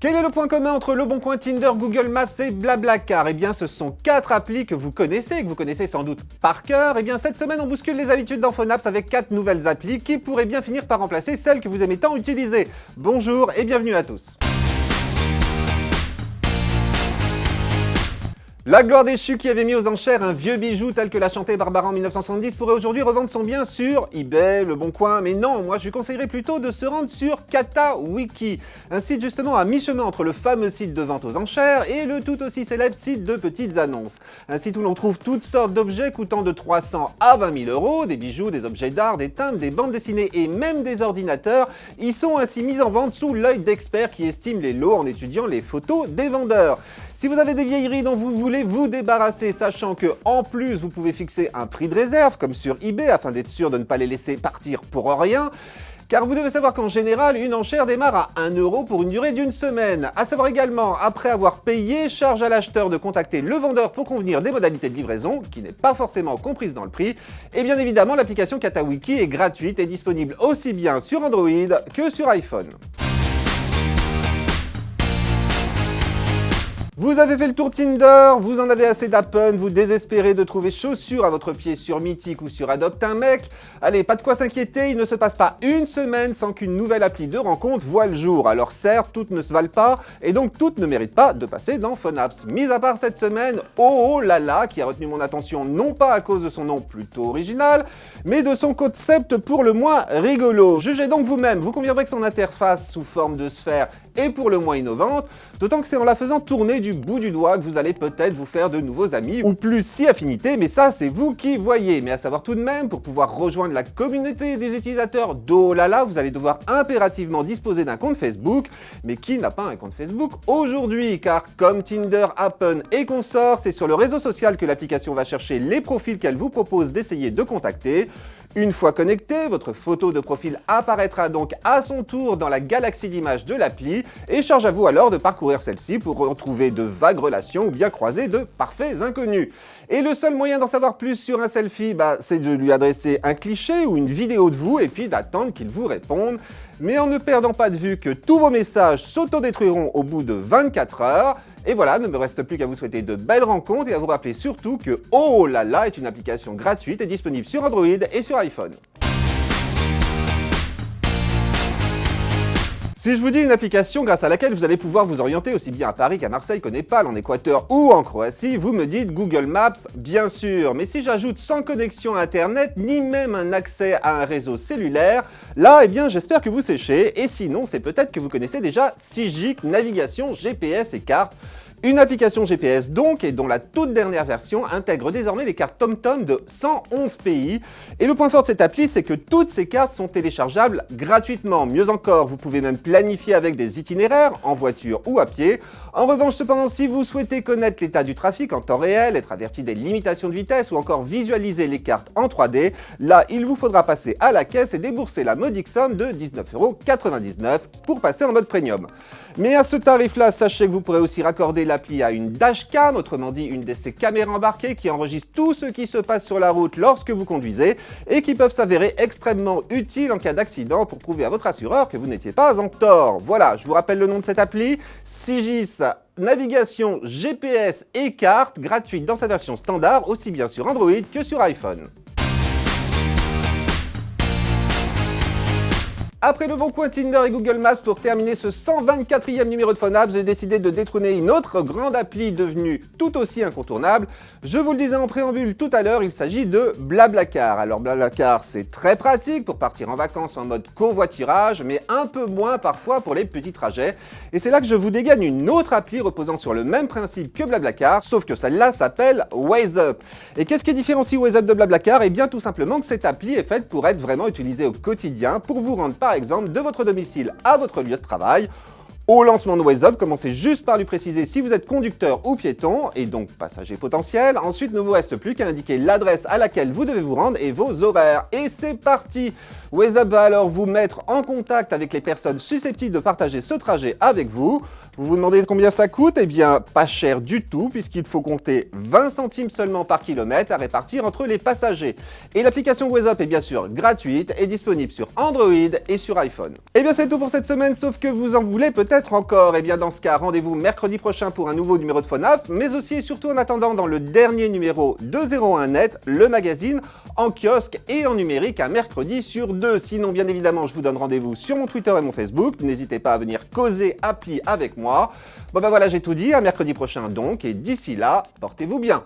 Quel est le point commun entre Leboncoin, Tinder, Google Maps et Blablacar? Eh bien, ce sont 4 applis que vous connaissez sans doute par cœur. Eh bien, cette semaine, on bouscule les habitudes d'Infonaps avec 4 nouvelles applis qui pourraient bien finir par remplacer celles que vous aimez tant utiliser. Bonjour et bienvenue à tous. La gloire déchue qui avait mis aux enchères un vieux bijou tel que l'a chanté Barbara en 1970 pourrait aujourd'hui revendre son bien sur eBay, Leboncoin, mais non, moi je lui conseillerais plutôt de se rendre sur Katawiki, un site justement à mi-chemin entre le fameux site de vente aux enchères et le tout aussi célèbre site de petites annonces. Un site où l'on trouve toutes sortes d'objets coûtant de 300 à 20 000 euros, des bijoux, des objets d'art, des timbres, des bandes dessinées et même des ordinateurs. Ils sont ainsi mis en vente sous l'œil d'experts qui estiment les lots en étudiant les photos des vendeurs. Si vous avez des vieilleries dont vous voulez vous débarrasser, sachant que en plus vous pouvez fixer un prix de réserve comme sur eBay afin d'être sûr de ne pas les laisser partir pour rien, car vous devez savoir qu'en général, une enchère démarre à 1 euro pour une durée d'une semaine. À savoir également, après avoir payé, charge à l'acheteur de contacter le vendeur pour convenir des modalités de livraison, qui n'est pas forcément comprise dans le prix. Et bien évidemment, l'application Katawiki est gratuite et disponible aussi bien sur Android que sur iPhone. Vous avez fait le tour Tinder, vous en avez assez d'Appen, vous désespérez de trouver chaussures à votre pied sur Mythique ou sur Adopte un mec. Allez, pas de quoi s'inquiéter, il ne se passe pas une semaine sans qu'une nouvelle appli de rencontre voie le jour. Alors certes, toutes ne se valent pas, et donc toutes ne méritent pas de passer dans Phonaps. Mis à part cette semaine, Oh là là, qui a retenu mon attention non pas à cause de son nom plutôt original, mais de son concept pour le moins rigolo. Jugez donc vous-même, vous conviendrez que son interface sous forme de sphère est pour le moins innovante, d'autant que c'est en la faisant tourner du bout du doigt que vous allez peut-être vous faire de nouveaux amis, ou plus si affinités, mais ça c'est vous qui voyez. Mais à savoir tout de même, pour pouvoir rejoindre la communauté des utilisateurs d'Ohlala, vous allez devoir impérativement disposer d'un compte Facebook, mais qui n'a pas un compte Facebook aujourd'hui? Car comme Tinder, Appen et consorts, c'est sur le réseau social que l'application va chercher les profils qu'elle vous propose d'essayer de contacter. Une fois connecté, votre photo de profil apparaîtra donc à son tour dans la galaxie d'images de l'appli et charge à vous alors de parcourir celle-ci pour retrouver de vagues relations ou bien croiser de parfaits inconnus. Et le seul moyen d'en savoir plus sur un selfie, c'est de lui adresser un cliché ou une vidéo de vous et puis d'attendre qu'il vous réponde. Mais en ne perdant pas de vue que tous vos messages s'autodétruiront au bout de 24 heures. Et voilà, ne me reste plus qu'à vous souhaiter de belles rencontres et à vous rappeler surtout que Ohlala est une application gratuite et disponible sur Android et sur iPhone. Si je vous dis une application grâce à laquelle vous allez pouvoir vous orienter aussi bien à Paris qu'à Marseille, qu'au Népal, en Équateur ou en Croatie, vous me dites Google Maps, bien sûr. Mais si j'ajoute sans connexion à Internet, ni même un accès à un réseau cellulaire, là, eh bien, j'espère que vous séchez. Et sinon, c'est peut-être que vous connaissez déjà Sigic, navigation, GPS et cartes. Une application GPS donc, et dont la toute dernière version intègre désormais les cartes TomTom de 111 pays. Et le point fort de cette appli, c'est que toutes ces cartes sont téléchargeables gratuitement. Mieux encore, vous pouvez même planifier avec des itinéraires, en voiture ou à pied. En revanche, cependant, si vous souhaitez connaître l'état du trafic en temps réel, être averti des limitations de vitesse ou encore visualiser les cartes en 3D, là, il vous faudra passer à la caisse et débourser la modique somme de 19,99 € pour passer en mode premium. Mais à ce tarif-là, sachez que vous pourrez aussi raccorder l'appli à une dashcam, autrement dit une de ces caméras embarquées qui enregistrent tout ce qui se passe sur la route lorsque vous conduisez et qui peuvent s'avérer extrêmement utiles en cas d'accident pour prouver à votre assureur que vous n'étiez pas en tort. Voilà, je vous rappelle le nom de cette appli, Sigis, navigation, GPS et cartes, gratuite dans sa version standard, aussi bien sur Android que sur iPhone. Après Leboncoin, Tinder et Google Maps, pour terminer ce 124e numéro de Phonaps, j'ai décidé de détrôner une autre grande appli devenue tout aussi incontournable. Je vous le disais en préambule tout à l'heure, il s'agit de Blablacar. Alors Blablacar, c'est très pratique pour partir en vacances en mode covoiturage, mais un peu moins parfois pour les petits trajets. Et c'est là que je vous dégaine une autre appli reposant sur le même principe que Blablacar, sauf que celle-là s'appelle WazeUp. Et qu'est-ce qui différencie WazeUp de Blablacar? Eh bien tout simplement que cette appli est faite pour être vraiment utilisée au quotidien, pour vous rendre par exemple de votre domicile à votre lieu de travail. Au lancement de WazeUp, commencez juste par lui préciser si vous êtes conducteur ou piéton, et donc passager potentiel. Ensuite, ne vous reste plus qu'à indiquer l'adresse à laquelle vous devez vous rendre et vos horaires. Et c'est parti! WazeUp va alors vous mettre en contact avec les personnes susceptibles de partager ce trajet avec vous. Vous vous demandez combien ça coûte? Eh bien, pas cher du tout, puisqu'il faut compter 20 centimes seulement par kilomètre à répartir entre les passagers. Et l'application WhatsApp est bien sûr gratuite et disponible sur Android et sur iPhone. Eh bien, c'est tout pour cette semaine, sauf que vous en voulez peut-être encore. Eh bien, dans ce cas, rendez-vous mercredi prochain pour un nouveau numéro de PhoneApps, mais aussi et surtout en attendant dans le dernier numéro de 01net, le magazine, en kiosque et en numérique un mercredi sur 2. Sinon, bien évidemment, je vous donne rendez-vous sur mon Twitter et mon Facebook. N'hésitez pas à venir causer appli avec moi. Bon ben voilà, j'ai tout dit, à mercredi prochain donc, et d'ici là, portez-vous bien.